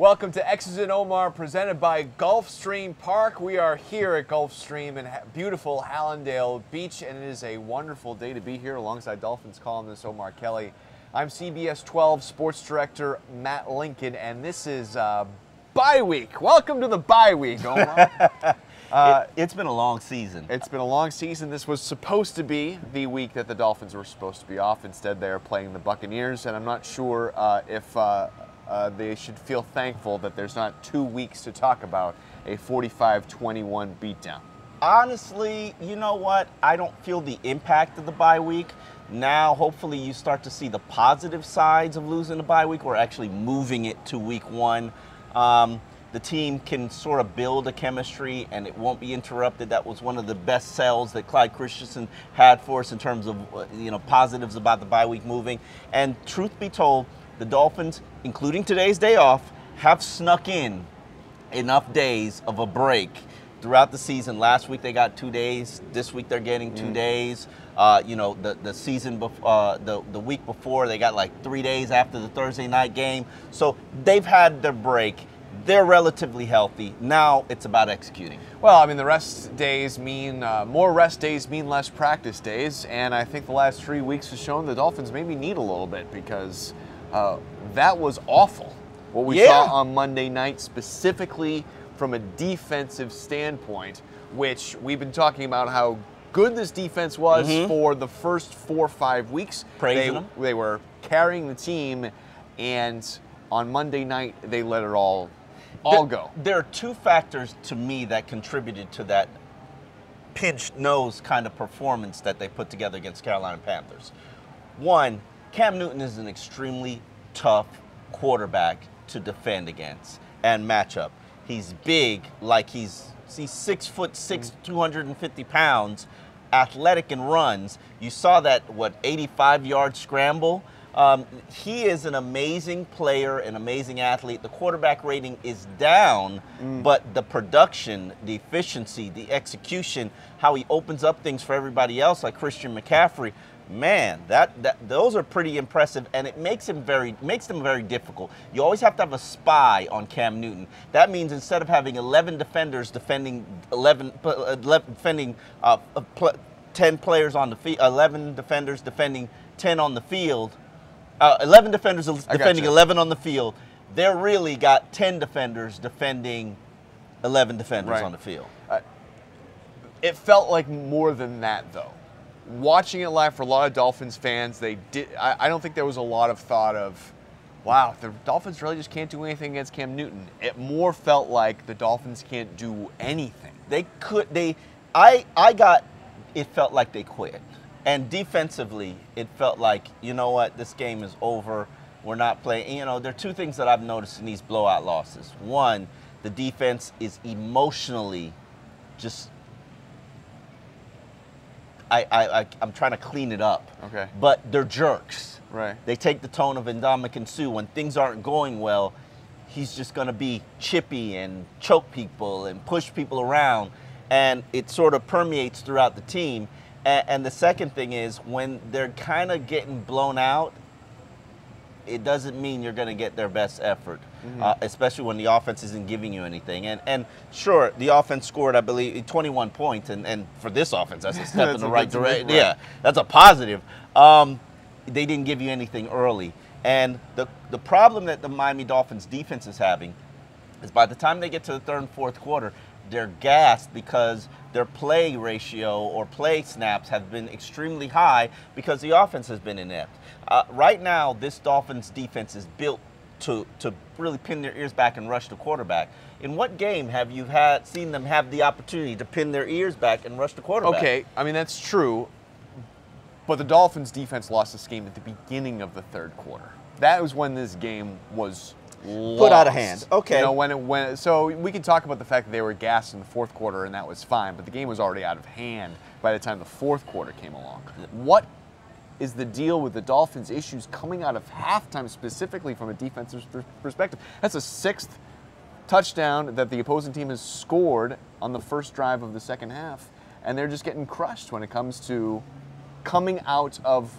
Welcome to X's and Omar, presented by Gulfstream Park. We are here at Gulfstream in beautiful Hallandale Beach, and it is a wonderful day to be here alongside Dolphins columnist Omar Kelly. I'm CBS 12 sports director Matt Lincoln, and this is bye week. Welcome to the bye week, Omar. It's been a long season. It's been a long season. This was supposed to be the week that the Dolphins were supposed to be off. Instead, they are playing the Buccaneers, and I'm not sure if they should feel thankful that there's not 2 weeks to talk about a 45-21 beatdown. Honestly, you know what? I don't feel the impact of the bye week. Now, hopefully, you start to see the positive sides of losing the bye week. We're actually moving it to week one. The team can sort of build a chemistry, and it won't be interrupted. That was one of the best sells that Clyde Christensen had for us in terms of positives about the bye week moving. And truth be told, the Dolphins, including today's day off, have snuck in enough days of a break throughout the season. Last week they got 2 days. This week they're getting 2 days. The season the week before they got like 3 days after the Thursday night game. So they've had their break. They're relatively healthy. Now it's about executing. Well, I mean, the rest days mean more rest days mean less practice days, and I think the last 3 weeks has shown the Dolphins maybe need a little bit because that was awful. What we saw on Monday night, specifically from a defensive standpoint, which we've been talking about how good this defense was for the first 4 or 5 weeks. Praising them. They were carrying the team, and on Monday night they let it all go. There are two factors to me that contributed to that pinched nose kind of performance that they put together against Carolina Panthers. One, Cam Newton is an extremely tough quarterback to defend against and match up. He's big, like he's 6'6", 250 pounds, athletic and runs. You saw that 85-yard scramble. He is an amazing player, an amazing athlete. The quarterback rating is down, but the production, the efficiency, the execution, how he opens up things for everybody else, like Christian McCaffrey, man, those are pretty impressive, and it makes them very difficult. You always have to have a spy on Cam Newton. That means instead of having 11 defenders defending 10 players on the field, 11 defenders defending 10 on the field. 11 defenders defending 11 on the field. They're really got 10 defenders defending 11 defenders on the field. It felt like more than that, though. Watching it live for a lot of Dolphins fans, I don't think there was a lot of thought of, wow, the Dolphins really just can't do anything against Cam Newton. It more felt like the Dolphins can't do anything. It felt like they quit. And defensively, it felt like, you know what, this game is over. We're not playing. There are two things that I've noticed in these blowout losses. One, the defense is emotionally just, I'm trying to clean it up. Okay. But they're jerks. Right. They take the tone of Ndamukong Suh. When things aren't going well, he's just going to be chippy and choke people and push people around. And it sort of permeates throughout the team. And the second thing is, when they're kind of getting blown out, it doesn't mean you're going to get their best effort, especially when the offense isn't giving you anything. And sure, the offense scored, I believe, 21 points. And for this offense, that's a step in the right direction. Right. Yeah, that's a positive. They didn't give you anything early. And the problem that the Miami Dolphins defense is having is by the time they get to the third and fourth quarter, they're gassed because their play ratio or play snaps have been extremely high because the offense has been inept. Right now, this Dolphins defense is built to really pin their ears back and rush the quarterback. In what game have you seen them have the opportunity to pin their ears back and rush the quarterback? Okay, I mean, that's true. But the Dolphins defense lost this game at the beginning of the third quarter. That was when this game was put out of hand. Okay. So we can talk about the fact that they were gassed in the fourth quarter, and that was fine, but the game was already out of hand by the time the fourth quarter came along. What is the deal with the Dolphins' issues coming out of halftime, specifically from a defensive perspective? That's a sixth touchdown that the opposing team has scored on the first drive of the second half, and they're just getting crushed when it comes to coming out of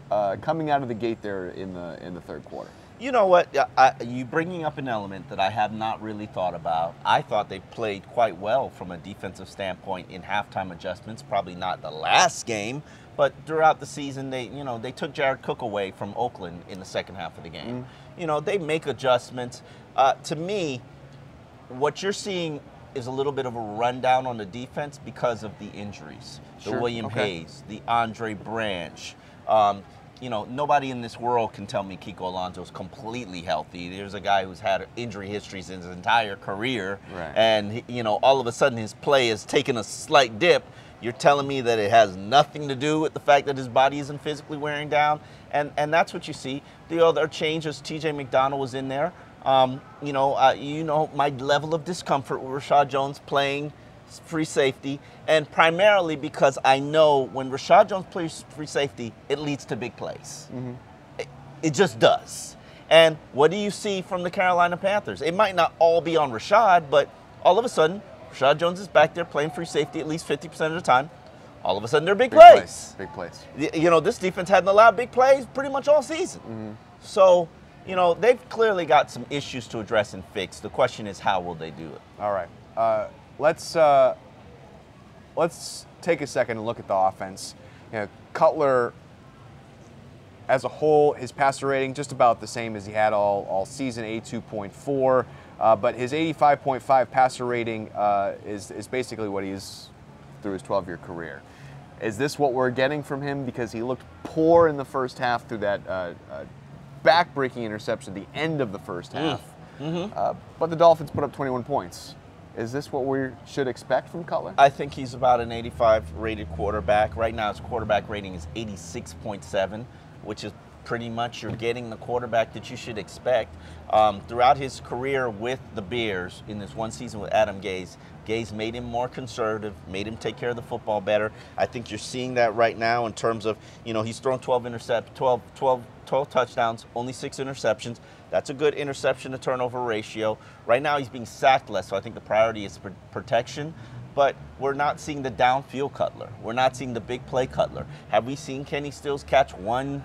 the gate there in the third quarter. You know what? You bringing up an element that I have not really thought about. I thought they played quite well from a defensive standpoint in halftime adjustments. Probably not the last game, but throughout the season, they took Jared Cook away from Oakland in the second half of the game. They make adjustments. To me, what you're seeing is a little bit of a rundown on the defense because of the injuries. Sure. The William Hayes, the Andre Branch. Nobody in this world can tell me Kiko Alonso's completely healthy. There's a guy who's had injury histories in his entire career, right. And all of a sudden his play has taken a slight dip. You're telling me that it has nothing to do with the fact that his body isn't physically wearing down, and that's what you see. The other changes, T.J. McDonald was in there. My level of discomfort with Rashad Jones playing free safety, and primarily because I know when Rashad Jones plays free safety, it leads to big plays. It just does. And what do you see from the Carolina Panthers? It might not all be on Rashad, but all of a sudden, Rashad Jones is back there playing free safety at least 50% of the time. All of a sudden, they're big plays. Big plays. This defense hadn't allowed big plays pretty much all season. So, they've clearly got some issues to address and fix. The question is, how will they do it? All right. Let's take a second and look at the offense. Cutler, as a whole, his passer rating just about the same as he had all season, 82.4. But his 85.5 passer rating is basically what he's through his 12-year career. Is this what we're getting from him? Because he looked poor in the first half through that back-breaking interception at the end of the first half. But the Dolphins put up 21 points. Is this what we should expect from Cutler? I think he's about an 85 rated quarterback. Right now his quarterback rating is 86.7, which is pretty much you're getting the quarterback that you should expect. Throughout his career with the Bears, in this one season with Adam Gase, Gase made him more conservative, made him take care of the football better. I think you're seeing that right now in terms of, he's thrown 12 touchdowns, only 6 interceptions. That's a good interception to turnover ratio. Right now he's being sacked less, so I think the priority is protection. But we're not seeing the downfield Cutler. We're not seeing the big play Cutler. Have we seen Kenny Stills catch one?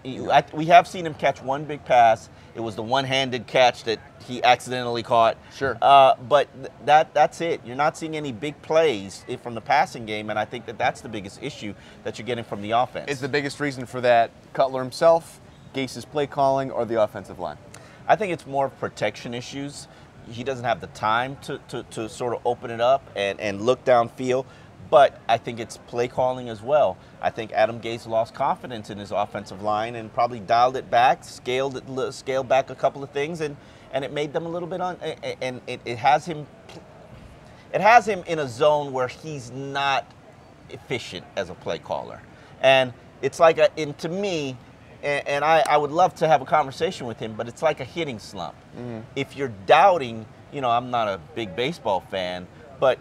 We have seen him catch one big pass. It was the one-handed catch that he accidentally caught. Sure. But that's it. You're not seeing any big plays from the passing game, and I think that's the biggest issue that you're getting from the offense. Is the biggest reason for that Cutler himself, Gase's play calling, or the offensive line? I think it's more protection issues. He doesn't have the time to sort of open it up and look downfield. But I think it's play calling as well. I think Adam Gase lost confidence in his offensive line and probably dialed it back, scaled back a couple of things, and it made them a little bit it has him in a zone where he's not efficient as a play caller. And it's like to me, and I would love to have a conversation with him, but it's like a hitting slump. If you're doubting, I'm not a big baseball fan, but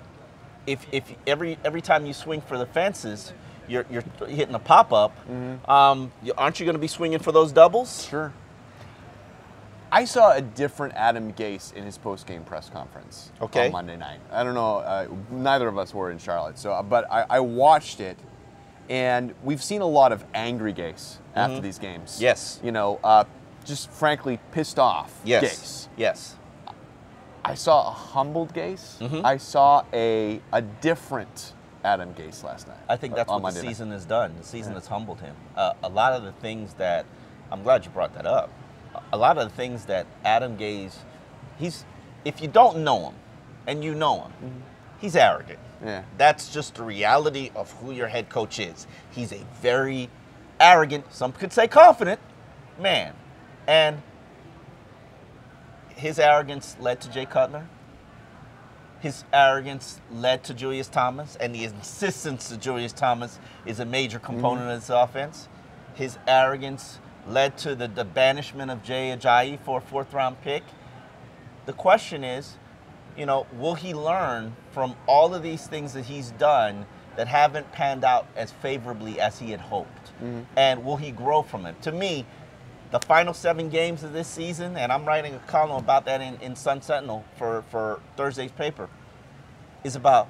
if every time you swing for the fences, you're hitting a pop-up, aren't you going to be swinging for those doubles? Sure. I saw a different Adam Gase in his post-game press conference on Monday night. I don't know, neither of us were in Charlotte, but I watched it, and we've seen a lot of angry Gase after these games. Yes. Just frankly pissed off Gase. Yes. I saw a humbled Gase. I saw a different Adam Gase last night. I think that's what the season has done. The season has humbled him. A lot of the things that, I'm glad you brought that up, a lot of the things that Adam Gase, if you don't know him, and you know him, he's arrogant. Yeah. That's just the reality of who your head coach is. He's a very arrogant, some could say confident, man. And his arrogance led to Jay Cutler. His arrogance led to Julius Thomas, and the insistence to Julius Thomas is a major component of this offense. His arrogance led to the banishment of Jay Ajayi for a 4th-round pick. The question is, will he learn from all of these things that he's done that haven't panned out as favorably as he had hoped? And will he grow from it? To me, the final 7 games of this season, and I'm writing a column about that in Sun Sentinel for Thursday's paper, is about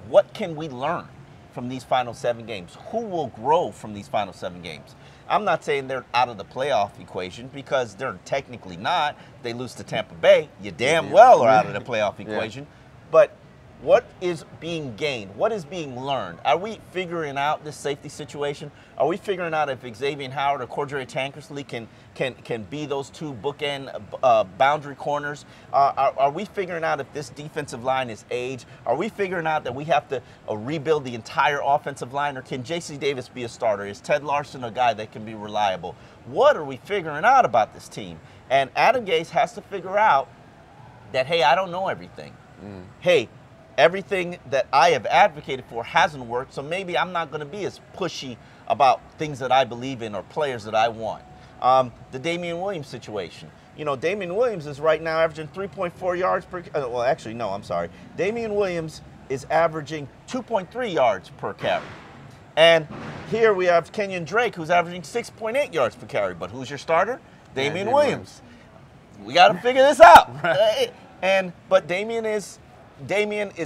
what can we learn from these final 7 games? Who will grow from these final 7 games? I'm not saying they're out of the playoff equation because they're technically not. They lose to Tampa Bay, you damn well are out of the playoff equation. But what is being gained? What is being learned? Are we figuring out this safety situation? Are we figuring out if Xavier Howard or Cordrea Tankersley can be those two bookend boundary corners? Are we figuring out if this defensive line is aged? Are we figuring out that we have to rebuild the entire offensive line? Or can J.C. Davis be a starter? Is Ted Larson a guy that can be reliable? What are we figuring out about this team? And Adam Gase has to figure out that, hey, I don't know everything. Hey, everything that I have advocated for hasn't worked, so maybe I'm not going to be as pushy about things that I believe in or players that I want. The Damian Williams situation. You know, Damian Williams is right now averaging 3.4 yards per well, actually, no, I'm sorry. Damian Williams is averaging 2.3 yards per carry. And here we have Kenyon Drake, who's averaging 6.8 yards per carry. But who's your starter? Damian Williams. We got to figure this out. But Damian is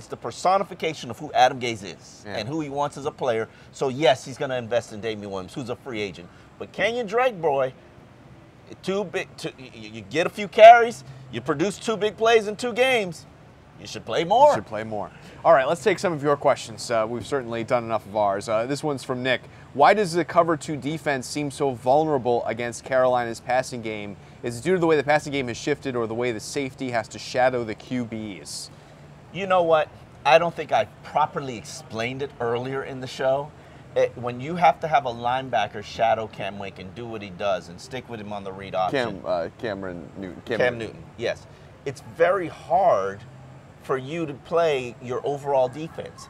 the personification of who Adam Gase is and who he wants as a player. So, yes, he's going to invest in Damian Williams, who's a free agent. But Kenyon Drake, boy, you get a few carries, you produce 2 big plays in 2 games, you should play more. You should play more. All right, let's take some of your questions. We've certainly done enough of ours. This one's from Nick. Why does the cover 2 defense seem so vulnerable against Carolina's passing game? Is it due to the way the passing game has shifted or the way the safety has to shadow the QBs? You know what? I don't think I properly explained it earlier in the show. When you have to have a linebacker shadow Cam Wake and do what he does and stick with him on the read option. Cam Newton, yes. It's very hard for you to play your overall defense.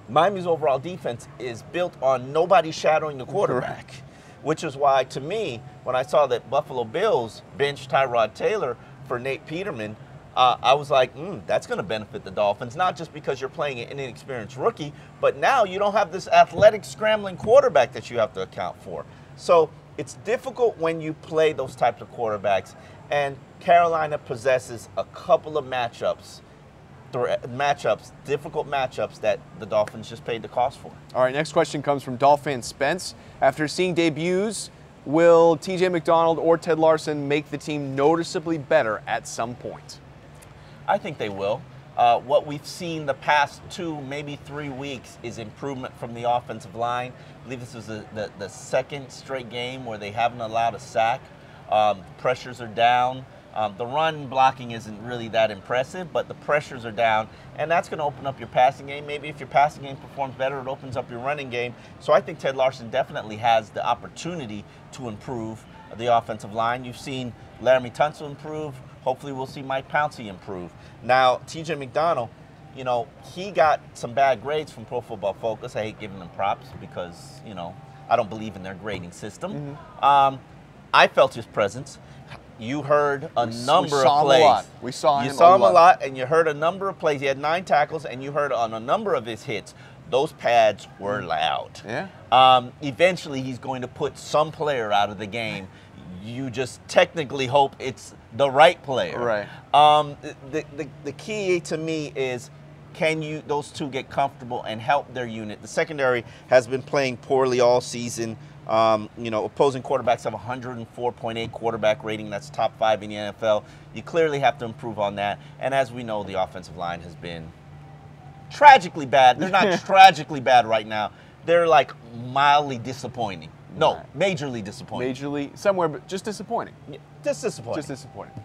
Miami's overall defense is built on nobody shadowing the quarterback, which is why, to me, when I saw that Buffalo Bills benched Tyrod Taylor for Nate Peterman, I was like, that's going to benefit the Dolphins, not just because you're playing an inexperienced rookie, but now you don't have this athletic, scrambling quarterback that you have to account for. So it's difficult when you play those types of quarterbacks, and Carolina possesses a couple of difficult matchups that the Dolphins just paid the cost for. All right, next question comes from Dolphin Spence. After seeing debuts, will TJ McDonald or Ted Larson make the team noticeably better at some point? I think they will. What we've seen the past 2, maybe 3 weeks is improvement from the offensive line. I believe this was the second straight game where they haven't allowed a sack. Pressures are down. The run blocking isn't really that impressive, but the pressures are down, and that's going to open up your passing game. Maybe if your passing game performs better, it opens up your running game. So I think Ted Larson definitely has the opportunity to improve the offensive line. You've seen Laramie Tunsil improve. Hopefully we'll see Mike Pouncey improve. Now, TJ McDonald, you know, he got some bad grades from Pro Football Focus. I hate giving them props because, you know, I don't believe in their grading system. I felt his presence. You heard a number of plays. We saw him a lot. You saw him a lot, and you heard a number of plays. He had 9 tackles, and you heard on a number of his hits, those pads were loud. Eventually, he's going to put some player out of the game. You just technically hope it's the right player. The key to me is, can those two get comfortable and help their unit? The secondary has been playing poorly all season. You know, opposing quarterbacks have 104.8 quarterback rating. That's top 5 in the NFL. You clearly have to improve on that. And as we know, the offensive line has been tragically bad. They're not tragically bad right now. They're like mildly disappointing. No, majorly disappointing. Majorly, somewhere, but just disappointing. Yeah, just disappointing. Just disappointing.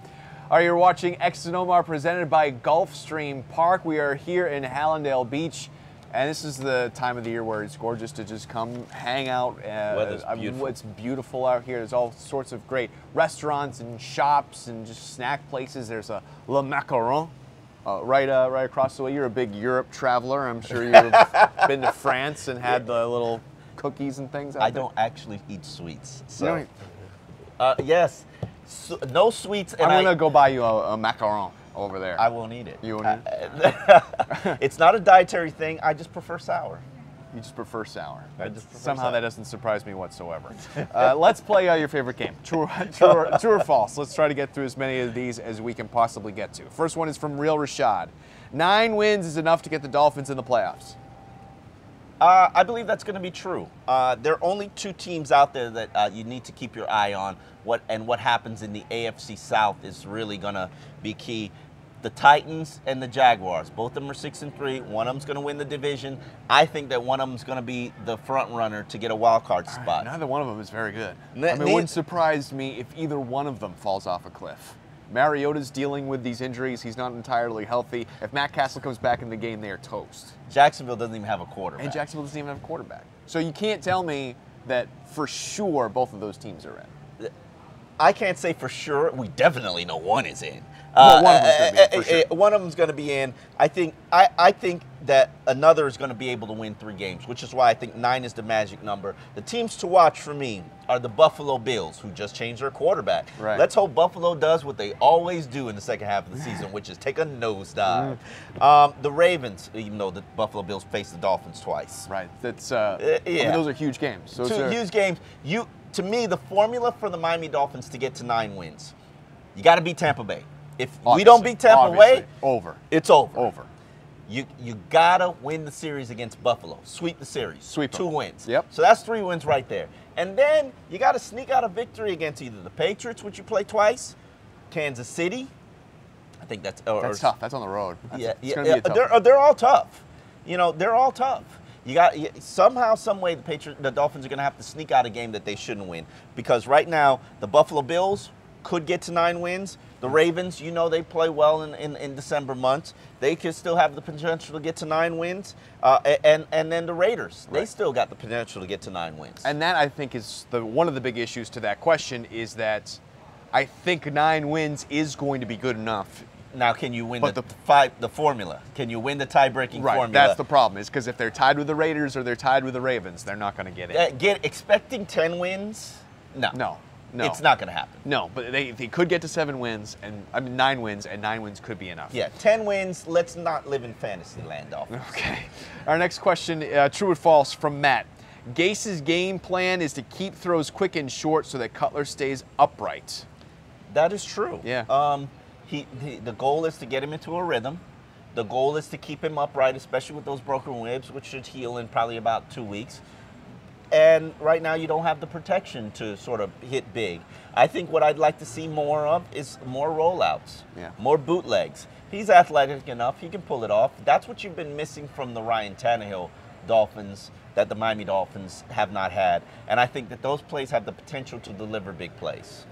All right, you're watching X and Omar presented by Gulfstream Park. We are here in Hallandale Beach. And this is the time of the year where it's gorgeous to just come hang out. Weather's beautiful. It's beautiful out here. There's all sorts of great restaurants and shops and just snack places. There's a Le Macaron right across the way. You're a big Europe traveler. I'm sure you've been to France and had the little cookies and things out there. I don't actually eat sweets. So, yes, no sweets. And I'm going to go buy you a macaron over there. I won't eat it. You won't eat it? It's not a dietary thing. I just prefer sour. You just prefer sour. Somehow sour. That doesn't surprise me whatsoever. Let's play your favorite game. True or false. Let's try to get through as many of these as we can possibly get to. First one is from Real Rashad. 9 wins is enough to get the Dolphins in the playoffs. I believe that's going to be true. There are only two teams out there that you need to keep your eye on. What happens in the AFC South is really going to be key. The Titans and the Jaguars, both of them are 6-3. One of them's going to win the division. I think that one of them's going to be the front runner to get a wild card spot. Neither one of them is very good. It wouldn't surprise me if either one of them falls off a cliff. Mariota's dealing with these injuries. He's not entirely healthy. If Matt Castle comes back in the game, they are toast. Jacksonville doesn't even have a quarterback. And Jacksonville doesn't even have a quarterback. So you can't tell me that for sure both of those teams are in. I can't say for sure. We definitely know one is in. Well, one of them's going to be in, for sure. One of them's going to be in. I think that another is going to be able to win 3 games, which is why I think 9 is the magic number. The teams to watch for me are the Buffalo Bills, who just changed their quarterback. Right. Let's hope Buffalo does what they always do in the second half of the season, which is take a nosedive. The Ravens, even though the Buffalo Bills faced the Dolphins twice. Right. That's I mean, those are huge games. Two huge games. To me, the formula for the Miami Dolphins to get to 9 wins, you got to beat Tampa Bay. If we don't beat Tampa Bay, it's over. You gotta win the series against Buffalo. Sweep the series. Sweep 2 wins. Yep. So that's 3 wins right there. And then you gotta sneak out a victory against either the Patriots, which you play twice, Kansas City. I think that's tough. That's on the road. It's gonna be a tough. They're all tough. You know, they're all tough. You got somehow, some way, the Dolphins are gonna have to sneak out a game that they shouldn't win, because right now the Buffalo Bills could get to 9 wins. The Ravens, you know, they play well in December months. They could still have the potential to get to 9 wins. And then the Raiders, they still got the potential to get to 9 wins. And that, I think, is one of the big issues to that question, is that I think 9 wins is going to be good enough. Now, can you win the formula? Can you win the tie-breaking formula? Right, that's the problem, is because if they're tied with the Raiders or they're tied with the Ravens, they're not going to get it. Expecting 10 wins? No. No. It's not going to happen. No, but they could get to 7 wins, 9 wins, and 9 wins could be enough. Yeah, 10 wins. Let's not live in fantasy land, Dolphins. Okay. Our next question, true or false, from Matt. Gase's game plan is to keep throws quick and short so that Cutler stays upright. That is true. Yeah. The goal is to get him into a rhythm. The goal is to keep him upright, especially with those broken ribs, which should heal in probably about 2 weeks. And right now you don't have the protection to sort of hit big. I think what I'd like to see more of is more rollouts, more bootlegs. He's athletic enough. He can pull it off. That's what you've been missing from the Ryan Tannehill Dolphins that the Miami Dolphins have not had. And I think that those plays have the potential to deliver big plays.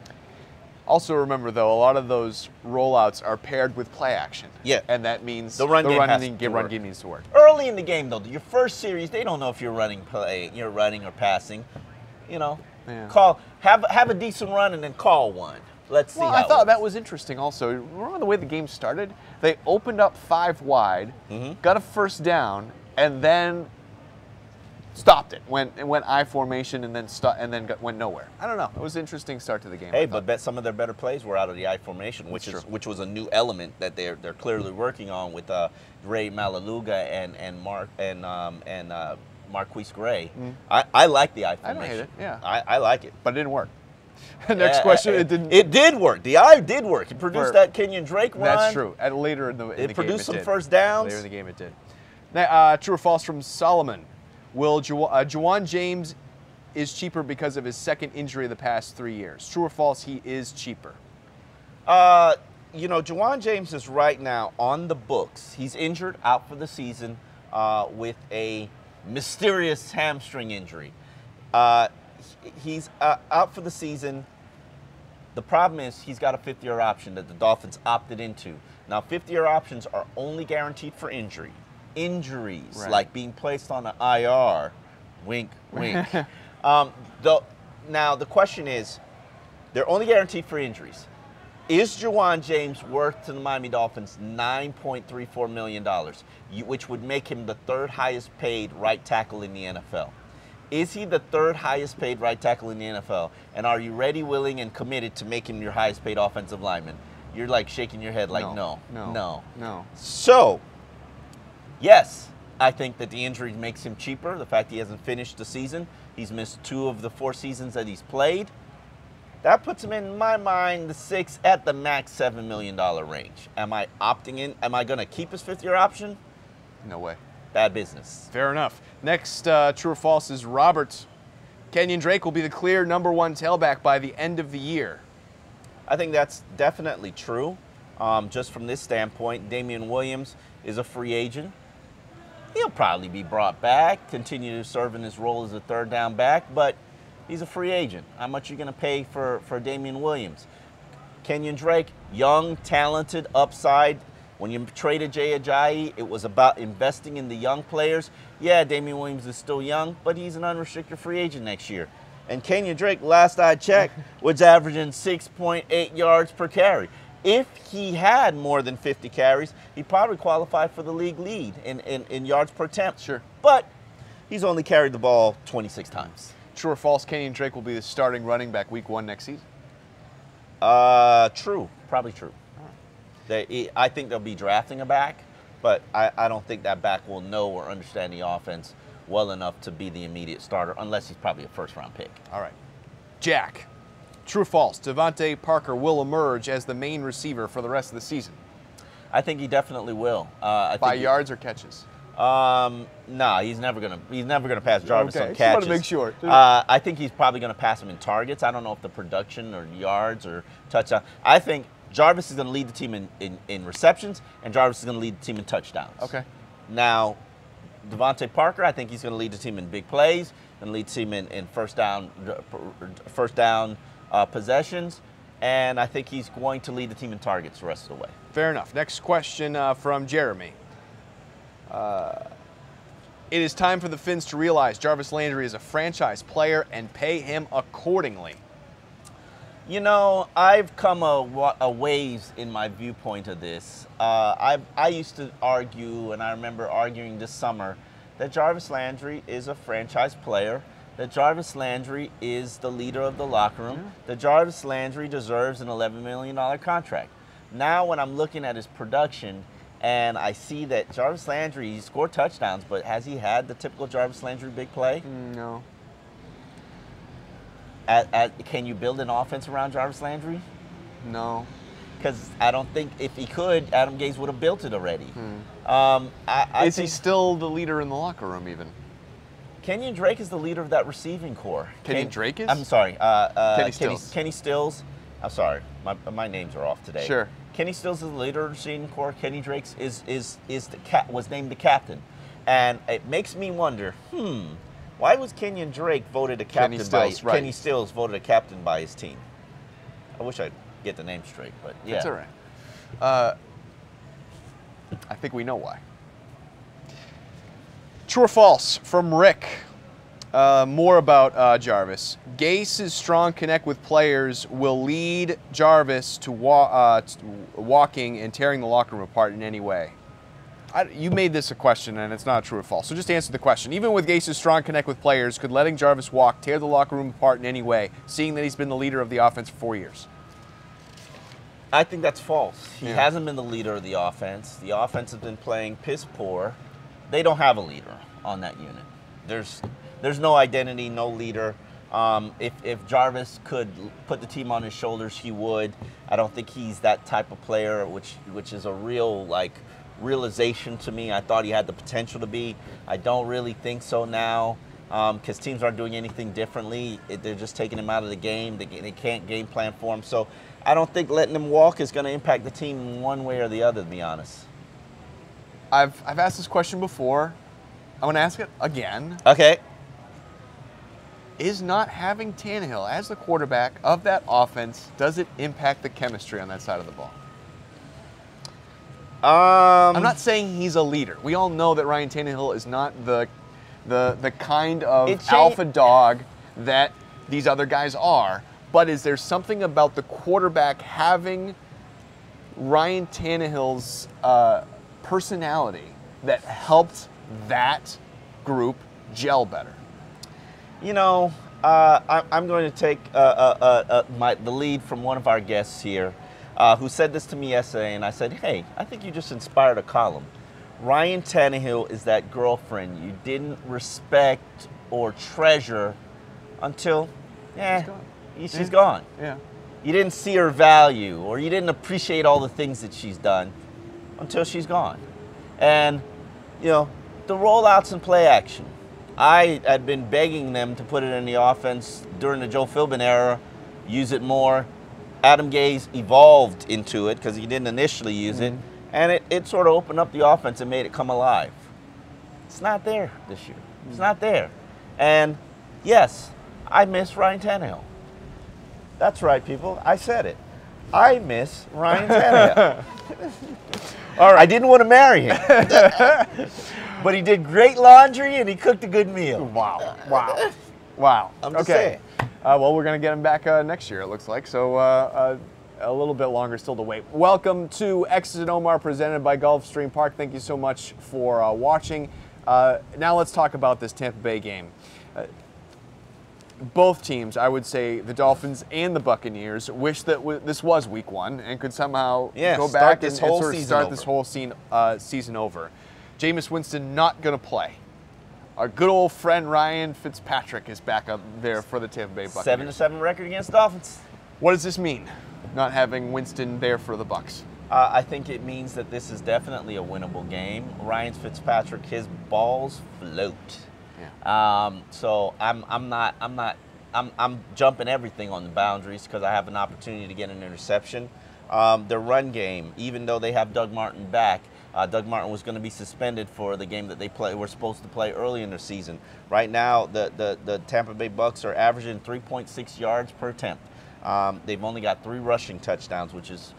Also remember, though, a lot of those rollouts are paired with play action. Yeah. And that means the run game needs to work. Early in the game, though, your first series, they don't know if you're running or passing. You know, have a decent run and then call one. Let's see. I thought that was interesting also. Remember the way the game started? They opened up 5 wide, got a first down, and then stopped it. Went I formation and then went nowhere. I don't know. It was an interesting start to the game. Hey, but some of their better plays were out of the I formation, which was a new element that they're clearly working on with Ray Malaluga and Marquise Gray. I like the I formation. I don't hate it. Yeah, I like it, but it didn't work. Next question. It didn't. It did work. The I did work. It produced that Kenyon Drake run. That's true. Later in the game, it produced some first downs. Later in the game, it did. Now, true or false from Solomon? Will Juwan James is cheaper because of his second injury of the past 3 years? True or false, he is cheaper? Juwan James is right now on the books. He's injured, out for the season with a mysterious hamstring injury. He's out for the season. The problem is he's got a 5th-year option that the Dolphins opted into. Now, 5th-year options are only guaranteed for injuries, like being placed on an IR, wink, wink. Now, the question is, they're only guaranteed for injuries. Is Juwan James worth to the Miami Dolphins $9.34 million, which would make him the 3rd highest paid right tackle in the NFL? Is he the 3rd highest paid right tackle in the NFL? And are you ready, willing, and committed to make him your highest paid offensive lineman? You're like shaking your head like no. So, yes, I think that the injury makes him cheaper. The fact he hasn't finished the season, he's missed 2 of the 4 seasons that he's played. That puts him in my mind the 6 at the max $7 million range. Am I opting in? Am I going to keep his 5th-year option? No way. bad business. Fair enough. Next, true or false, is Robert. Kenyon Drake will be the clear #1 tailback by the end of the year. I think that's definitely true. Just from this standpoint, Damian Williams is a free agent. He'll probably be brought back, continue to serve in his role as a third down back, but he's a free agent. How much are you going to pay for Damian Williams? Kenyon Drake, young, talented, upside. When you traded Jay Ajayi, it was about investing in the young players. Yeah, Damian Williams is still young, but he's an unrestricted free agent next year. And Kenyon Drake, last I checked, was averaging 6.8 yards per carry. If he had more than 50 carries, he'd probably qualify for the league lead in yards per attempt. Sure. But he's only carried the ball 26 times. True or false, Kenyon Drake will be the starting running back week 1 next season? True. Probably true. I think they'll be drafting a back, but I don't think that back will know or understand the offense well enough to be the immediate starter, unless he's probably a first-round pick. All right. Jack, true or false, Devontae Parker will emerge as the main receiver for the rest of the season? I think he definitely will. By yards or catches? No, he's never gonna pass Jarvis on catches. Just want to make sure. I think he's probably gonna pass him in targets. I don't know if the production or yards or touchdown. I think Jarvis is going to lead the team in receptions, and Jarvis is going to lead the team in touchdowns. Okay. Now, Devontae Parker, I think he's going to lead the team in big plays, and lead the team in first down possessions, and I think he's going to lead the team in targets the rest of the way. Fair enough. Next question from Jeremy. It is time for the Finns to realize Jarvis Landry is a franchise player and pay him accordingly. You know, I've come a ways in my viewpoint of this. I used to argue, and I remember arguing this summer, that Jarvis Landry is a franchise player, that Jarvis Landry is the leader of the locker room, that Jarvis Landry deserves an $11 million contract. Now when I'm looking at his production and I see that Jarvis Landry, he scored touchdowns, but has he had the typical Jarvis Landry big play? No. Can you build an offense around Jarvis Landry? No. Because I don't think if he could, Adam Gase would have built it already. Is he still the leader in the locker room even? Kenyon Drake is the leader of that receiving core. Kenyon Drake is? I'm sorry. Kenny Stills. Kenny Stills. I'm sorry. My names are off today. Sure. Kenny Stills is the leader of the receiving core. Kenny Drake was named the captain. And it makes me wonder, why was Kenyon Drake voted a captain Kenny Stills voted a captain by his team? I wish I'd get the name straight, but yeah. That's all right. I think we know why. True or false from Rick. More about Jarvis. Gase's strong connect with players will lead Jarvis to walking and tearing the locker room apart in any way. You made this a question, and it's not true or false. So just answer the question. Even with Gase's strong connect with players, could letting Jarvis walk tear the locker room apart in any way, seeing that he's been the leader of the offense for 4 years? I think that's false. He hasn't been the leader of the offense. The offense has been playing piss poor. They don't have a leader on that unit. There's no identity, no leader. If Jarvis could put the team on his shoulders, he would. I don't think he's that type of player, which is a real realization to me. I thought he had the potential to be. I don't really think so now, because teams aren't doing anything differently. They're just taking him out of the game. They can't game plan for him. So I don't think letting him walk is going to impact the team one way or the other, to be honest. I've asked this question before. I'm going to ask it again. Okay. Is not having Tannehill as the quarterback of that offense, does it impact the chemistry on that side of the ball? I'm not saying he's a leader. We all know that Ryan Tannehill is not the kind of alpha dog that these other guys are. But is there something about the quarterback having Ryan Tannehill's personality that helped that group gel better? You know, I'm going to take the lead from one of our guests here, who said this to me yesterday, and I said, hey, I think you just inspired a column. Ryan Tannehill is that girlfriend you didn't respect or treasure until, she's gone. Yeah. You didn't see her value, or you didn't appreciate all the things that she's done until she's gone. And, you know, the rollouts and play action. I had been begging them to put it in the offense during the Joe Philbin era, use it more. Adam Gase evolved into it because he didn't initially use it, and it sort of opened up the offense and made it come alive. It's not there this year. It's not there. And yes, I miss Ryan Tannehill. That's right, people. I said it. I miss Ryan Tannehill. All right. I didn't want to marry him. But he did great laundry and he cooked a good meal. Wow. Wow. Wow. I'm just saying. Well, we're going to get him back next year, it looks like. So a little bit longer still to wait. Welcome to X's and Omar, presented by Gulfstream Park. Thank you so much for watching. Now let's talk about this Tampa Bay game. Both teams, I would say, the Dolphins and the Buccaneers, wish that this was Week 1 and could somehow go back and sort of start this whole season over. Jameis Winston not going to play. Our good old friend Ryan Fitzpatrick is back up there for the Tampa Bay Buccaneers. 7-7 record against the Dolphins. What does this mean, not having Winston there for the Bucs? I think it means that this is definitely a winnable game. Ryan Fitzpatrick, his balls float. Yeah. So I'm jumping everything on the boundaries because I have an opportunity to get an interception. Their run game, even though they have Doug Martin back, Doug Martin was going to be suspended for the game that they were supposed to play early in their season. Right now, the Tampa Bay Bucs are averaging 3.6 yards per attempt. They've only got 3 rushing touchdowns, which is,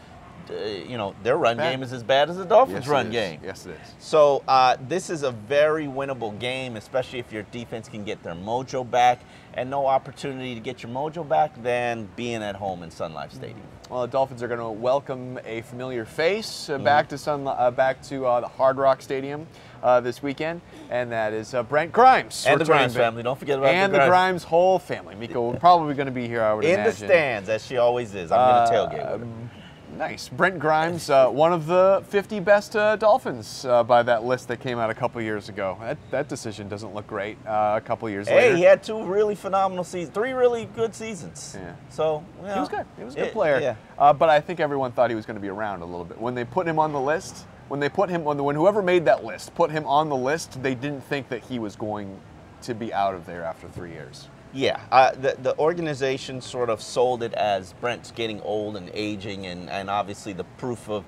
their run game is as bad as the Dolphins' run game. Yes, it is. So this is a very winnable game, especially if your defense can get their mojo back. And no opportunity to get your mojo back than being at home in Sun Life Stadium. Well, the Dolphins are going to welcome a familiar face back to the Hard Rock Stadium this weekend, and that is Brent Grimes. And the Grimes family. Don't forget about the Grimes whole family. Miko probably going to be here, I would imagine. In the stands, as she always is. I'm going to tailgate with her. Nice. Brent Grimes, one of the 50 best Dolphins by that list that came out a couple years ago. That decision doesn't look great a couple years later. Hey, he had 2 really phenomenal seasons, 3 really good seasons. Yeah. So, he was good. He was a good player. Yeah. But I think everyone thought he was going to be around a little bit. When they put him on the list, when whoever made that list put him on the list, they didn't think that he was going to be out of there after 3 years. Yeah, the organization sort of sold it as Brent's getting old and aging, and obviously the proof of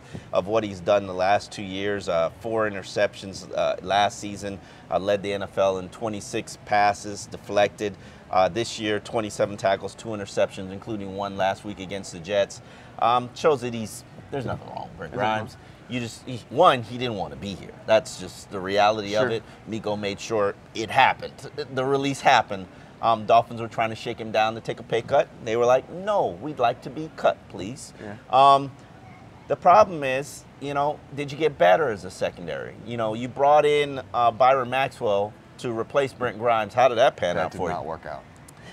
what he's done the last 2 years. 4 interceptions last season, led the NFL in 26 passes deflected. This year, 27 tackles, 2 interceptions, including 1 last week against the Jets. Shows that there's nothing wrong with Brent Grimes. He didn't want to be here. That's just the reality of it. Miko made sure it happened. The release happened. Dolphins were trying to shake him down to take a pay cut. They were like, no, we'd like to be cut, please. Yeah. The problem is, did you get better as a secondary? You brought in Byron Maxwell to replace Brent Grimes. How did that pan out for you? That did not work out.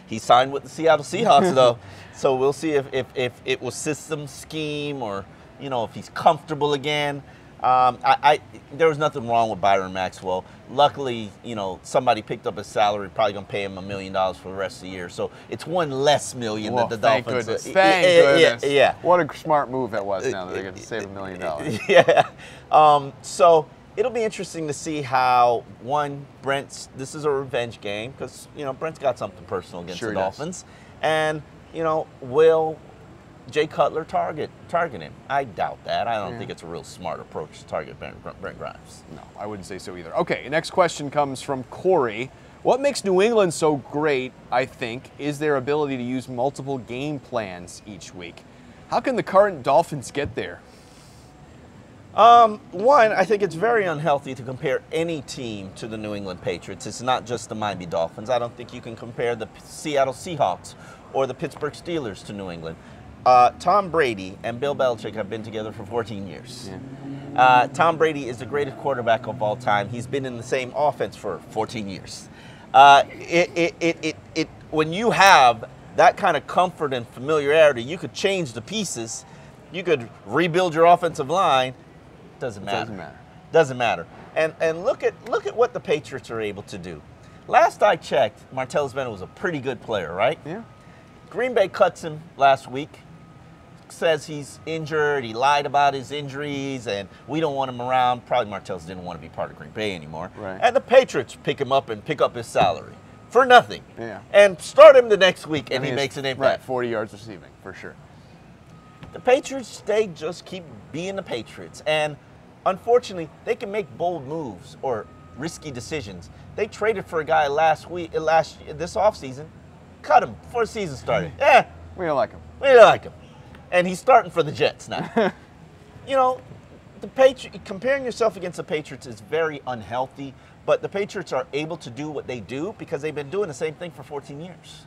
He signed with the Seattle Seahawks, though. So we'll see if it was system scheme or, if he's comfortable again. There was nothing wrong with Byron Maxwell. Luckily, somebody picked up his salary, probably going to pay him $1 million for the rest of the year. So it's $1 less million that the thank Dolphins. Goodness. Thank goodness. Yeah. What a smart move that was. Now that they're going to save $1 million. Yeah. So it'll be interesting to see how this is a revenge game because Brent's got something personal against the Dolphins, and will Jay Cutler target him? I doubt that. I don't think it's a real smart approach to target Brent Grimes. No, I wouldn't say so either. Okay, next question comes from Corey. What makes New England so great, I think, is their ability to use multiple game plans each week. How can the current Dolphins get there? One, I think it's very unhealthy to compare any team to the New England Patriots. It's not just the Miami Dolphins. I don't think you can compare the Seattle Seahawks or the Pittsburgh Steelers to New England. Tom Brady and Bill Belichick have been together for 14 years. Yeah. Tom Brady is the greatest quarterback of all time. He's been in the same offense for 14 years. When you have that kind of comfort and familiarity, you could change the pieces. You could rebuild your offensive line. Doesn't matter. Doesn't matter. And look at what the Patriots are able to do. Last I checked, Martellus Bennett was a pretty good player, right? Yeah. Green Bay cuts him last week. says he's injured, he lied about his injuries, and we don't want him around. Probably Martell's didn't want to be part of Green Bay anymore. Right. And the Patriots pick him up and pick up his salary for nothing. Yeah. And start him the next week, and he makes an impact. Right, 40 yards receiving, for sure. The Patriots, they just keep being the Patriots. And unfortunately, they can make bold moves or risky decisions. They traded for a guy this offseason, cut him before the season started. We don't like him. We don't like him. And he's starting for the Jets now. You know, comparing yourself against the Patriots is very unhealthy, but the Patriots are able to do what they do because they've been doing the same thing for 14 years.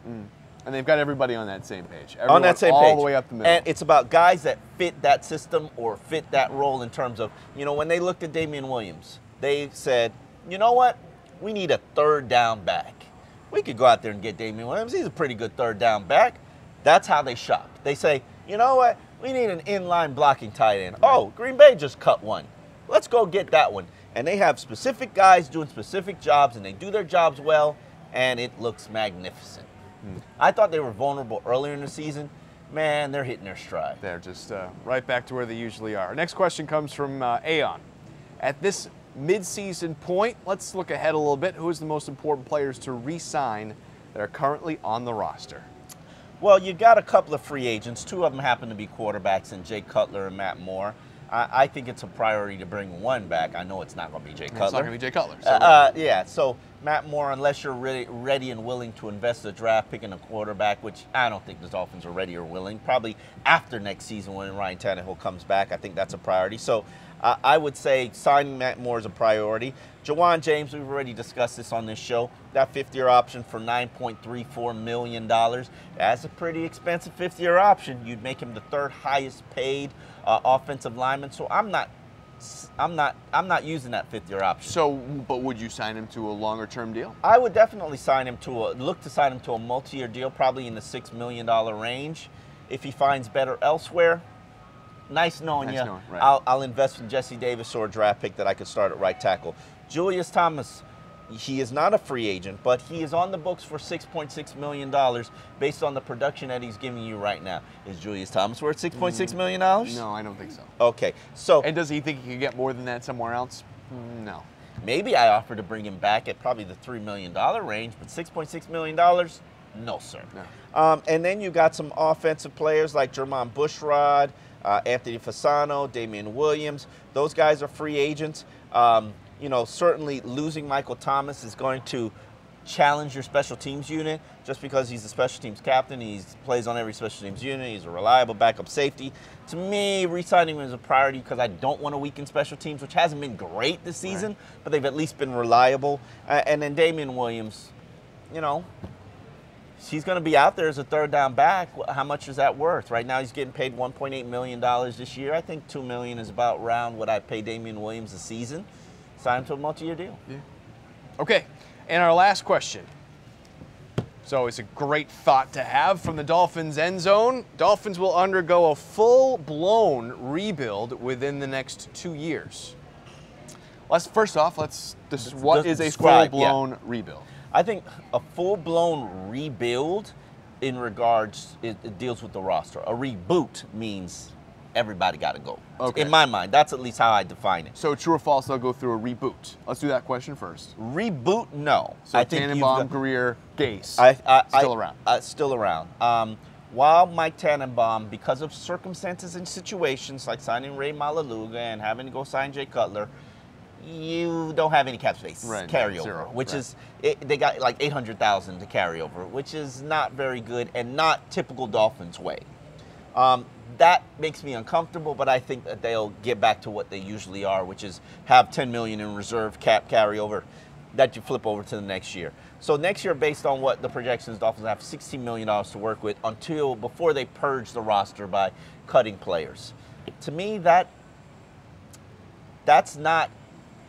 And they've got everybody on that same page. On that same page. All the way up the middle. And it's about guys that fit that system or fit that role in terms of, you know, when they looked at Damian Williams, they said, you know what? We need a third down back. We could go out there and get Damian Williams. He's a pretty good third down back. That's how they shop. They say, you know what? We need an inline blocking tight end. Oh, Green Bay just cut one. Let's go get that one. And they have specific guys doing specific jobs, and they do their jobs well, and it looks magnificent. I thought they were vulnerable earlier in the season. Man, they're hitting their stride. They're just right back to where they usually are. Next question comes from Aeon. At this mid-season point, let's look ahead a little bit. Who is the most important players to re-sign that are currently on the roster? Well, you got a couple of free agents. Two of them happen to be quarterbacks, and Jay Cutler and Matt Moore. I think it's a priority to bring one back. I know it's not going to be Jay Cutler. It's not going to be Jay Cutler. So yeah, so Matt Moore, unless you're really ready and willing to invest the draft picking a quarterback, which I don't think the Dolphins are ready or willing, probably after next season when Ryan Tannehill comes back, I think that's a priority. So I would say signing Matt Moore is a priority. Jawan James, we've already discussed this on this show. That fifth-year option for $9.34 million. That's a pretty expensive fifth-year option. You'd make him the third highest paid offensive lineman. So I'm not using that fifth-year option. So, but would you sign him to a longer-term deal? I would definitely sign him look to sign him to a multi-year deal, probably in the $6 million range. If he finds better elsewhere, nice knowing you. Right. I'll invest in Jesse Davis or a draft pick that I could start at right tackle. Julius Thomas, he is not a free agent, but he is on the books for $6.6 million based on the production that he's giving you right now. Is Julius Thomas worth $6.6 million? No, I don't think so. Okay, so. And does he think he could get more than that somewhere else? No. Maybe I offer to bring him back at probably the $3 million range, but $6.6 million? No, sir. No. And then you got some offensive players like Jermon Bushrod, Anthony Fasano, Damian Williams. Those guys are free agents. You know, certainly losing Michael Thomas is going to challenge your special teams unit just because he's the special teams captain. He plays on every special teams unit. He's a reliable backup safety. To me, re-signing him is a priority because I don't want to weaken special teams, which hasn't been great this season, but they've at least been reliable. And then Damian Williams, you know, he's going to be out there as a third down back. How much is that worth? Right now he's getting paid $1.8 million this year. I think $2 million is about around what I pay Damian Williams a season. Sign him to a multi-year deal. Yeah. Okay, and our last question. So it's a great thought to have from the Dolphins end zone. Dolphins will undergo a full-blown rebuild within the next 2 years. First off, what is a full-blown rebuild? I think a full-blown rebuild in regards, it deals with the roster. A reboot means everybody got to go. Okay. In my mind, that's at least how I define it. So true or false, they'll go through a reboot. Let's do that question first. Reboot, no. So I think Tannenbaum, Greer, Gase, still around. Still around. While Mike Tannenbaum, because of circumstances and situations like signing Ray Malaluga and having to go sign Jay Cutler, you don't have any cap space carryover, zero, which is they got like $800,000 to carry over, which is not very good and not typical Dolphins way. That makes me uncomfortable, but I think that they'll get back to what they usually are, which is have $10 million in reserve cap carryover that you flip over to the next year. So next year, based on what the projections, Dolphins have $16 million to work with before they purge the roster by cutting players. To me, that's not.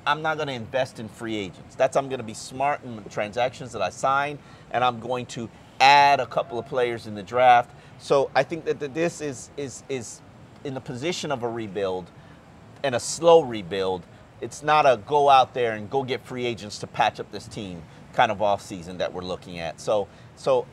I'm not going to invest in free agents. I'm going to be smart in the transactions that I sign, and I'm going to add a couple of players in the draft. So I think that this is in the position of a rebuild and a slow rebuild. It's not a go out there and go get free agents to patch up this team. kind of offseason that we're looking at. So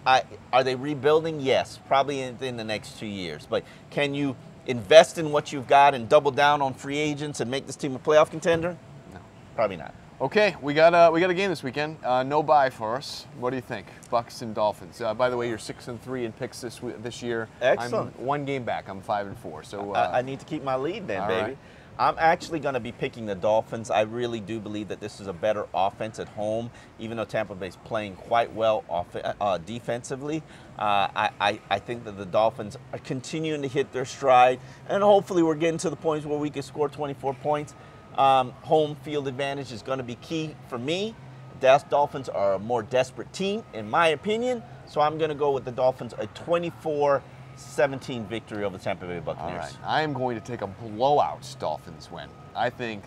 are they rebuilding? Yes, probably in the next 2 years. But can you invest in what you've got and double down on free agents and make this team a playoff contender? No. Probably not. Okay, we got a game this weekend. No bye for us. What do you think? Bucs and Dolphins. By the way, you're 6-3 in picks this year. Excellent. I'm 1 game back. I'm 5-4. So I need to keep my lead then, baby. Right. I'm actually going to be picking the Dolphins. I really do believe that this is a better offense at home, even though Tampa Bay's playing quite well defensively. I think that the Dolphins are continuing to hit their stride, and hopefully we're getting to the points where we can score 24 points. Home field advantage is going to be key for me. The Dolphins are a more desperate team, in my opinion, so I'm going to go with the Dolphins, a 24-17 victory over the Tampa Bay Buccaneers. All right. I am going to take a blowout Dolphins win. I think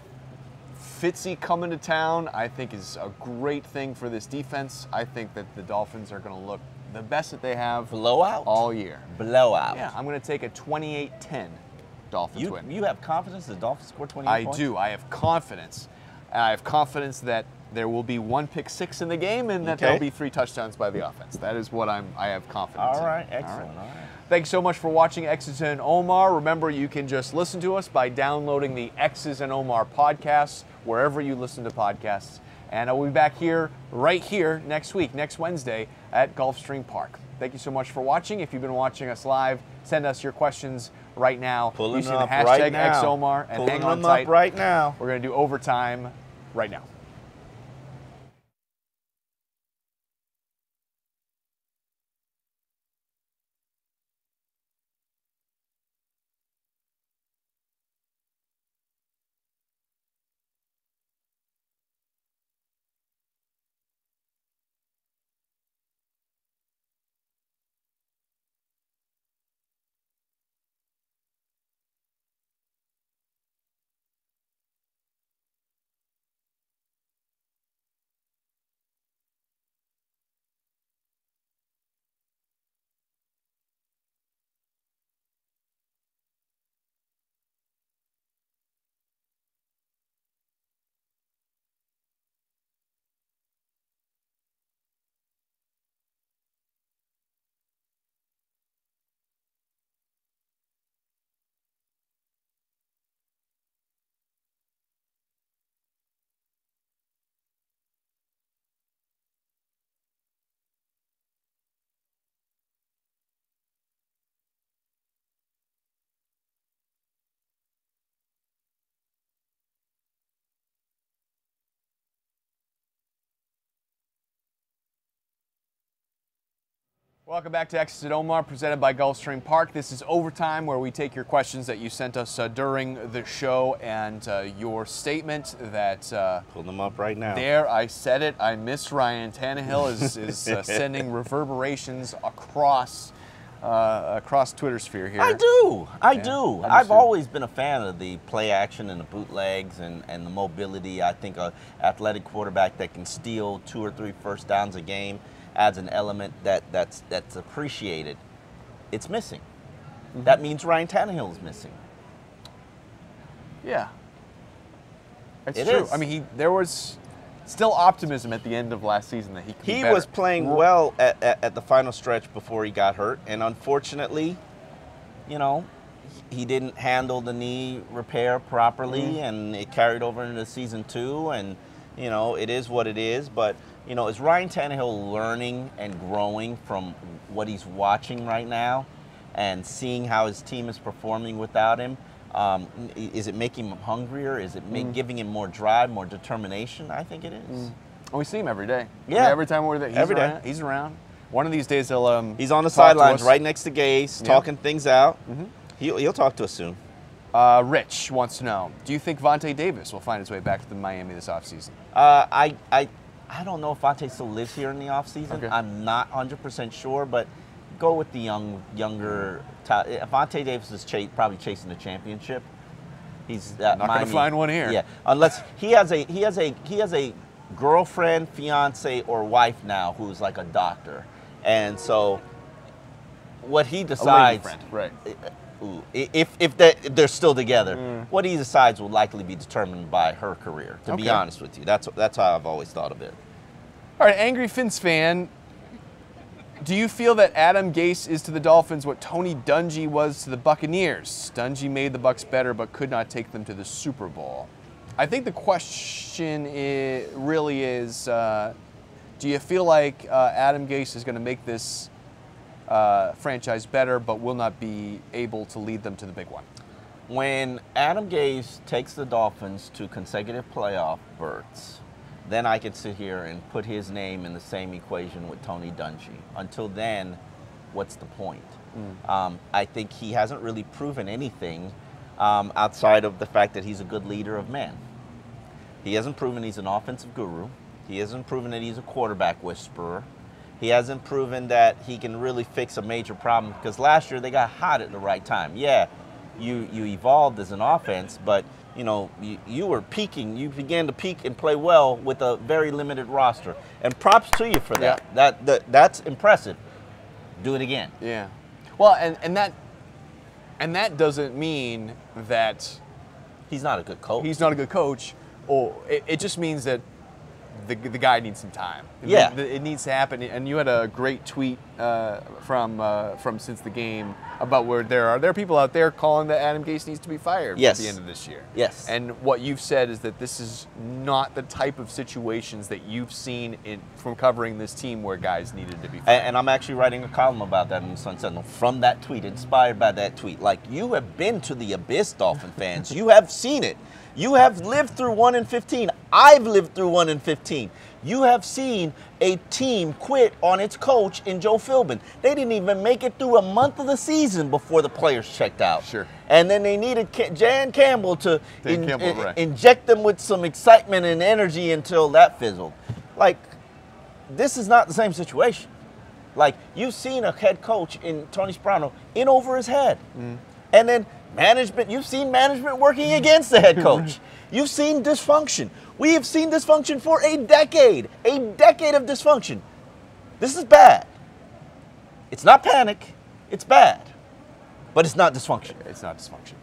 Fitzy coming to town, I think, is a great thing for this defense. I think that the Dolphins are going to look the best that they have Blowout? all year. Blowout. Yeah, I'm going to take a 28-10 Dolphins win. You have confidence the Dolphins score 28 points? I do. I have confidence. I have confidence that there will be 1 pick six in the game and that there'll be 3 touchdowns by the offense. That is what I have confidence in. All right, excellent. All right. Thanks so much for watching X's and Omar. Remember, you can just listen to us by downloading the X's and Omar podcasts wherever you listen to podcasts. And we'll be back right here next week, next Wednesday at Gulfstream Park. Thank you so much for watching. If you've been watching us live, send us your questions right now. Pulling using them the up hashtag right now. XOMAR and Pulling hang on them tight. up right now. We're going to do overtime right now. Welcome back to X's and Omar, presented by Gulfstream Park. This is Overtime, where we take your questions that you sent us during the show and your statement that... Pull them up right now. There, I said it. I miss Ryan. Tannehill is sending reverberations across Twitter sphere here. I do. Understood. I've always been a fan of the play action and the bootlegs and the mobility. I think an athletic quarterback that can steal 2 or 3 first downs a game adds an element that's appreciated. It's missing. Mm-hmm. That means Ryan Tannehill is missing. Yeah. It's true. I mean, there was still optimism at the end of last season that he could be better. He was playing well at the final stretch before he got hurt, and unfortunately, he didn't handle the knee repair properly, and it carried over into season 2, and it is what it is. But is Ryan Tannehill learning and growing from what he's watching right now and seeing how his team is performing without him? Is it making him hungrier? Is it giving him more drive, more determination? I think it is. We see him every day. Yeah. I mean, every time we're there, Every day. He's around. One of these days he'll he's on the talk to sidelines us. right next to Gase, talking things out. Mm-hmm. He'll talk to us soon. Rich wants to know, do you think Vontae Davis will find his way back to Miami this offseason? I don't know if Vontae still lives here in the offseason. Okay. I'm not 100% sure, but go with the younger. Vontae Davis is probably chasing the championship. He's not going to find one here. Yeah, unless he has a girlfriend, fiance, or wife now who's like a doctor, and so what he decides, a lady friend, right? If they're still together, what he decides will likely be determined by her career. To be honest with you, that's how I've always thought of it. All right, Angry Fins fan, do you feel that Adam Gase is to the Dolphins what Tony Dungy was to the Buccaneers? Dungy made the Bucs better but could not take them to the Super Bowl. I think the question really is, do you feel like Adam Gase is going to make this franchise better but will not be able to lead them to the big one? When Adam Gase takes the Dolphins to consecutive playoff berths, then I could sit here and put his name in the same equation with Tony Dungy. Until then, what's the point? I think he hasn't really proven anything outside of the fact that he's a good leader of men. He hasn't proven he's an offensive guru. He hasn't proven that he's a quarterback whisperer. He hasn't proven that he can really fix a major problem, because last year they got hot at the right time. Yeah, you evolved as an offense, but you know, you were peaking. You began to peak and play well with a very limited roster. And props to you for that. Yeah. That's impressive. Do it again. Yeah. Well, and that doesn't mean that he's not a good coach. He's not a good coach. Or it just means that the guy needs some time. Yeah. It needs to happen. And you had a great tweet from since the game about where there are people out there calling that Adam Gase needs to be fired yes. at the end of this year. Yes. And what you've said is that this is not the type of situations that you've seen from covering this team where guys needed to be fired. And I'm actually writing a column about that in the Sun Sentinel from that tweet, inspired by that tweet. Like, you have been to the abyss, Dolphin fans. You have seen it. You have lived through 1-15. I've lived through 1-15. You have seen a team quit on its coach in Joe Philbin. They didn't even make it through a month of the season before the players checked out. Sure. And then they needed Jan Campbell to right. inject them with some excitement and energy until that fizzled. Like, this is not the same situation. Like, you've seen a head coach in Tony Soprano in over his head. And then management, you've seen management working against the head coach. You've seen dysfunction. We have seen dysfunction for a decade of dysfunction. This is bad. It's not panic, it's bad. But it's not dysfunction. It's not dysfunction.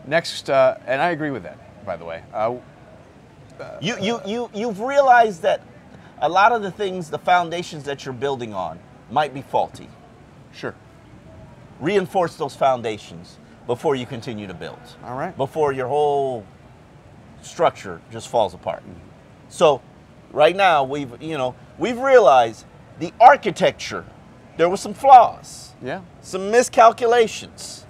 Next, and I agree with that, by the way. You've realized that a lot of the things, the foundations that you're building on might be faulty. Sure. Reinforce those foundations before you continue to build. All right. Before your whole structure just falls apart. So right now we've realized the architecture, there were some flaws. Yeah. Some miscalculations.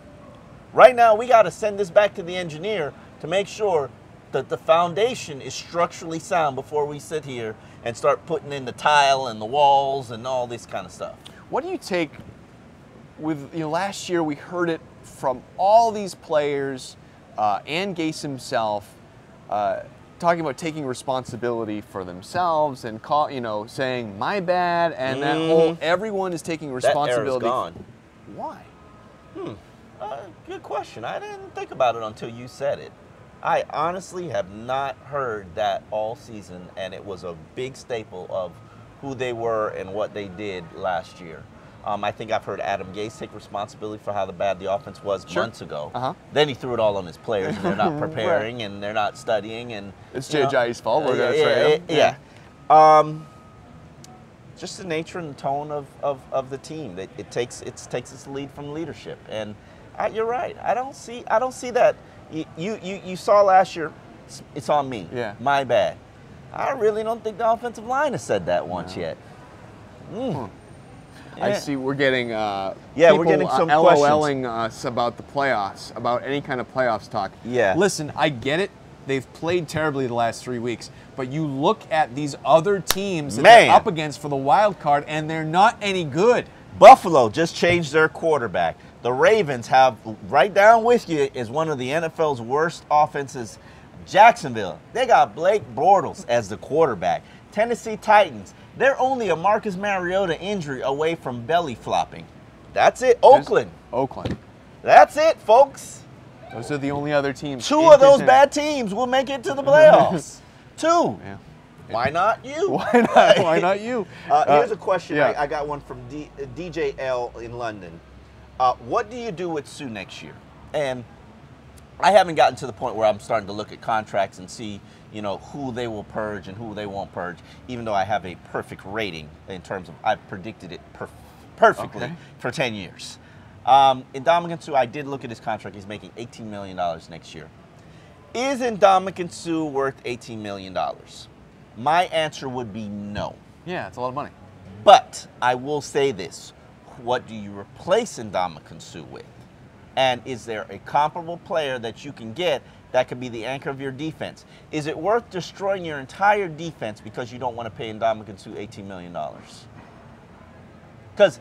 Right now we got to send this back to the engineer to make sure that the foundation is structurally sound before we sit here and start putting in the tile and the walls and all this kind of stuff. What do you take with, last year we heard it from all these players and Gase himself talking about taking responsibility for themselves and saying my bad, and that whole everyone is taking responsibility. That era's gone. Why? Good question. I didn't think about it until you said it. I honestly have not heard that all season, and it was a big staple of who they were and what they did last year. I think I've heard Adam Gase take responsibility for how bad the offense was months ago. Then he threw it all on his players, and they're not preparing right. and they're not studying. And it's Jay's fault. We're going to trade him. Yeah. Just the nature and the tone of the team. It takes its lead from leadership. And you're right. I don't see that. You saw last year. It's on me. Yeah. My bad. I really don't think the offensive line has said that once yet. I see we're getting we're getting some LOLing us about the playoffs, about any kind of playoffs talk. Yeah. Listen, I get it. They've played terribly the last 3 weeks, but you look at these other teams that they're up against for the wild card, and they're not any good. Buffalo just changed their quarterback. The Ravens have, right down with you, is one of the NFL's worst offenses. Jacksonville, they got Blake Bortles as the quarterback. Tennessee Titans, they're only a Marcus Mariota injury away from belly flopping. That's it. Oakland. That's it, folks. Those are the only other teams. Two of those bad teams will make it to the playoffs. Two. Yeah. Why not you? Why not? Why not you? Here's a question. Yeah. I got one from DJ L in London. What do you do with Sue next year? And I haven't gotten to the point where I'm starting to look at contracts and see, who they will purge and who they won't purge, even though I have a perfect rating in terms of I've predicted it perfectly for 10 years. Ndamukong Suh, I did look at his contract. He's making $18 million next year. Is Ndamukong Suh worth $18 million? My answer would be no. Yeah, it's a lot of money. But I will say this. What do you replace Ndamukong Suh with? And is there a comparable player that you can get that could be the anchor of your defense? Is it worth destroying your entire defense because you don't want to pay Ndamukong Suh $18 million? Because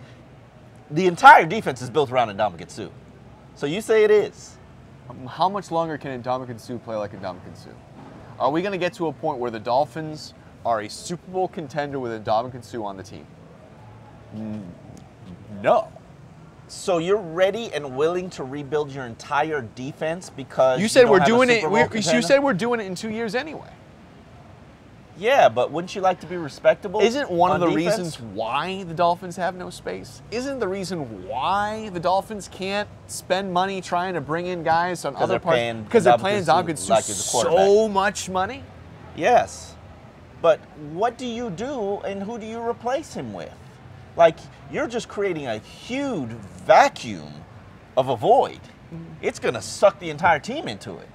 the entire defense is built around Ndamukong Suh. So you say it is. How much longer can Ndamukong Suh play like Ndamukong Suh? Are we going to get to a point where the Dolphins are a Super Bowl contender with Ndamukong Suh on the team? No. So you're ready and willing to rebuild your entire defense because you said we're doing it. You said we're doing it in 2 years anyway. Yeah, but wouldn't you like to be respectable? Isn't one of the defense? reasons why the Dolphins have no space? Isn't the reason why the Dolphins can't spend money trying to bring in guys on other parts? Because they're paying Ndamukong Suh so much money? Yes. But what do you do and who do you replace him with? Like, you're just creating a huge vacuum of a void. It's going to suck the entire team into it.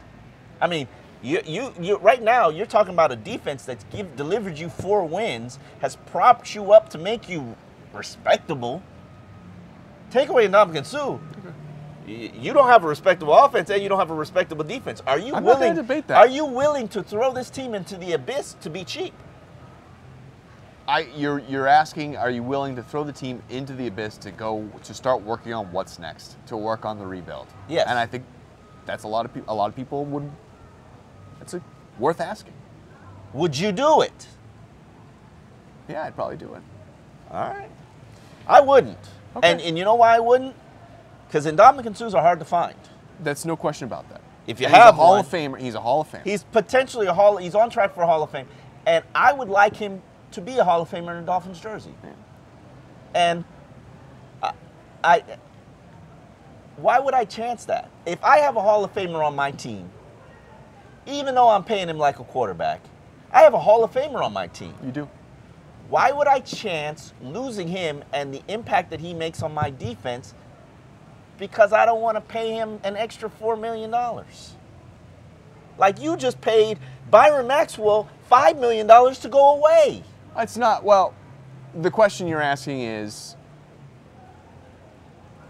I mean, you right now, you're talking about a defense that's delivered you 4 wins, has propped you up to make you respectable. Take away Ndamukong Suh. You don't have a respectable offense and you don't have a respectable defense. Are you I'm willing? not going to debate that. Are you willing to throw this team into the abyss to be cheap? You're asking, are you willing to throw the team into the abyss to start working on what's next, to work on the rebuild? Yes. And I think that's a lot of people would. It's worth asking. Would you do it? Yeah, I'd probably do it. All right. I wouldn't. Okay. And you know why I wouldn't? Because Ndamukong Suhs are hard to find. That's no question about that. If you he's have a Hall one, of Famer, he's a Hall of Famer. He's potentially he's on track for a Hall of Fame. And I would like him to be a Hall of Famer in a Dolphins jersey. Yeah. And why would I chance that? If I have a Hall of Famer on my team, even though I'm paying him like a quarterback, I have a Hall of Famer on my team. You do. Why would I chance losing him and the impact that he makes on my defense because I don't want to pay him an extra $4 million? Like, you just paid Byron Maxwell $5 million to go away. It's not, well, the question you're asking is,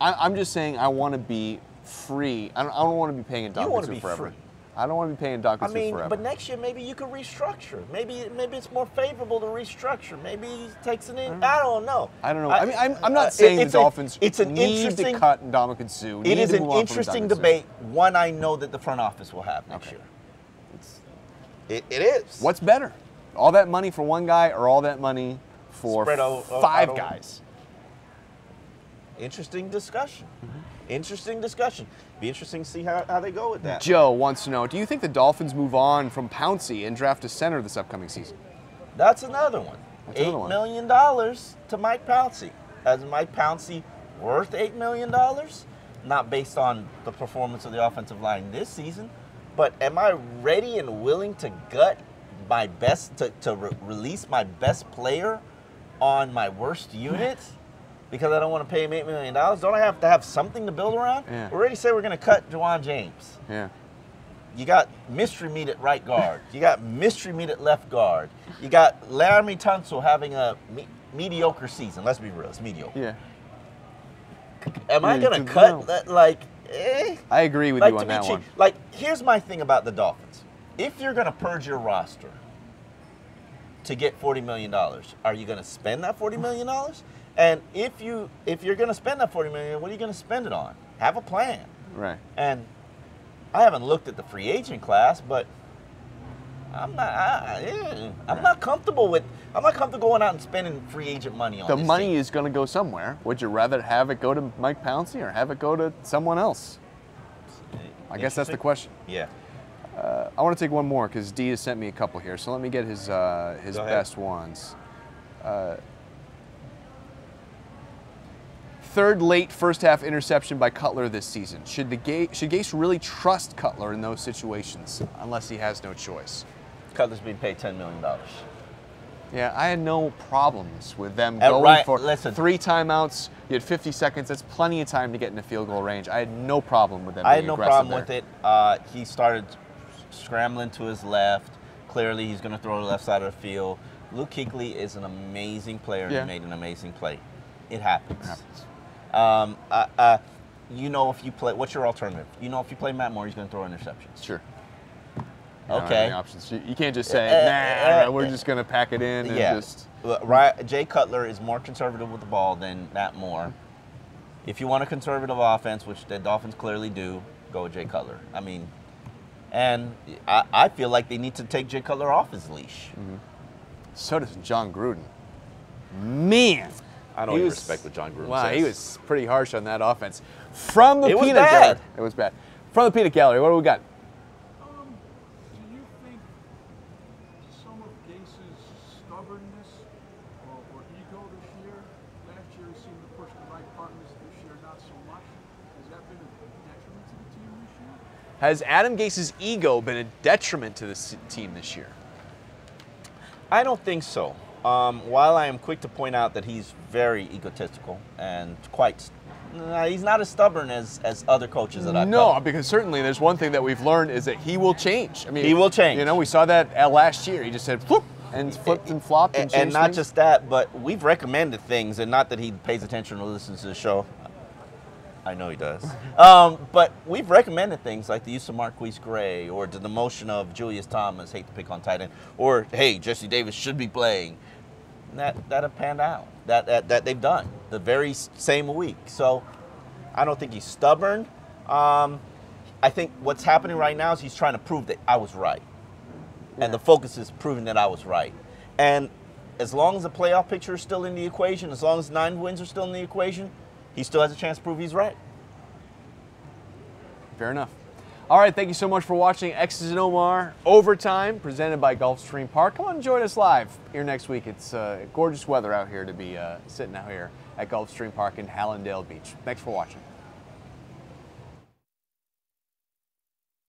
I'm just saying I want to be free. I don't want to be paying Ndamukong Suh forever. Free. I don't want to be paying Ndamukong Suh forever. But next year maybe you could restructure. Maybe it's more favorable to restructure. Maybe he takes it in. I don't know. I don't know. I mean, I'm not saying the Dolphins need to cut Ndamukong Suh. It is an interesting debate. One I know that the front office will have next year. It is. What's better? All that money for one guy or all that money for 5 guys? Interesting discussion. Interesting discussion. Be interesting to see how they go with that. Joe wants to know, do you think the Dolphins move on from Pouncey and draft a center this upcoming season? That's another one. $8 million to Mike Pouncey. Is Mike Pouncey worth $8 million? Not based on the performance of the offensive line this season, but am I ready and willing to gut my best, to release my best player on my worst unit? Because I don't want to pay him $8 million. Don't I have to have something to build around? Yeah. We already said we're going to cut Juwan James. Yeah. You got mystery meat at right guard. You got mystery meat at left guard. You got Laramie Tunsil having a mediocre season. Let's be real, it's mediocre. Yeah. Am I going to cut that? I agree with you on that one. Like, here's my thing about the Dolphins. If you're going to purge your roster to get $40 million, are you going to spend that $40 million? And if you're going to spend that $40 million, what are you going to spend it on? Have a plan. Right. And I haven't looked at the free agent class, but I'm not comfortable going out and spending free agent money on the this money team. is going to go somewhere. Would you rather have it go to Mike Pouncey or have it go to someone else? I guess that's the question. Yeah. I want to take one more because D has sent me a couple here, so let me get his best ones. third late first half interception by Cutler this season. Should Gase really trust Cutler in those situations unless he has no choice? Cutler's being paid $10 million. Yeah, I had no problems with them going for 3 timeouts. You had 50 seconds. That's plenty of time to get into field goal range. I had no problem with them being aggressive. I had no problem with it. He started scrambling to his left. Clearly, he's going to throw to the left side of the field. Luke Kuechly is an amazing player, and he made an amazing play. It happens. You know, if you play, what's your alternative? You know, if you play Matt Moore, he's going to throw interceptions. Sure. Okay. Options. You can't just say, nah, we're just going to pack it in and just. Jay Cutler is more conservative with the ball than Matt Moore. If you want a conservative offense, which the Dolphins clearly do, go with Jay Cutler. I mean, and I feel like they need to take Jay Cutler off his leash. Mm-hmm. So does John Gruden. Man. I don't even respect what John Gruden says. He was pretty harsh on that offense. From the peanut bad. gallery. It was bad. From the peanut gallery, what do we got? Do you think some of Gase's stubbornness or ego this year, last year he seemed to push the right buttons, this year not so much, has that been a detriment to the team this year? Has Adam Gase's ego been a detriment to the team this year? I don't think so. While I am quick to point out that he's very egotistical and he's not as stubborn as other coaches that I've No, because certainly there's one thing that we've learned is that he will change. I mean, he will change. You know, we saw that last year. He just said flip and flipped and flopped and changed and not things. just that, but we've recommended things, and not that he pays attention or listens to the show. I know he does. But we've recommended things like the use of Marquise Gray or the demotion of Julius Thomas, hate to pick on tight end, or, hey, Jesse Davis should be playing. That have panned out. That they've done the very same week. So I don't think he's stubborn. I think what's happening right now is he's trying to prove that I was right. Yeah. And the focus is proving that I was right. And as long as the playoff picture is still in the equation, as long as 9 wins are still in the equation, he still has a chance to prove he's right. Fair enough. All right, thank you so much for watching X's and Omar Overtime, presented by Gulfstream Park. Come on and join us live here next week. It's gorgeous weather out here to be sitting out here at Gulfstream Park in Hallandale Beach. Thanks for watching.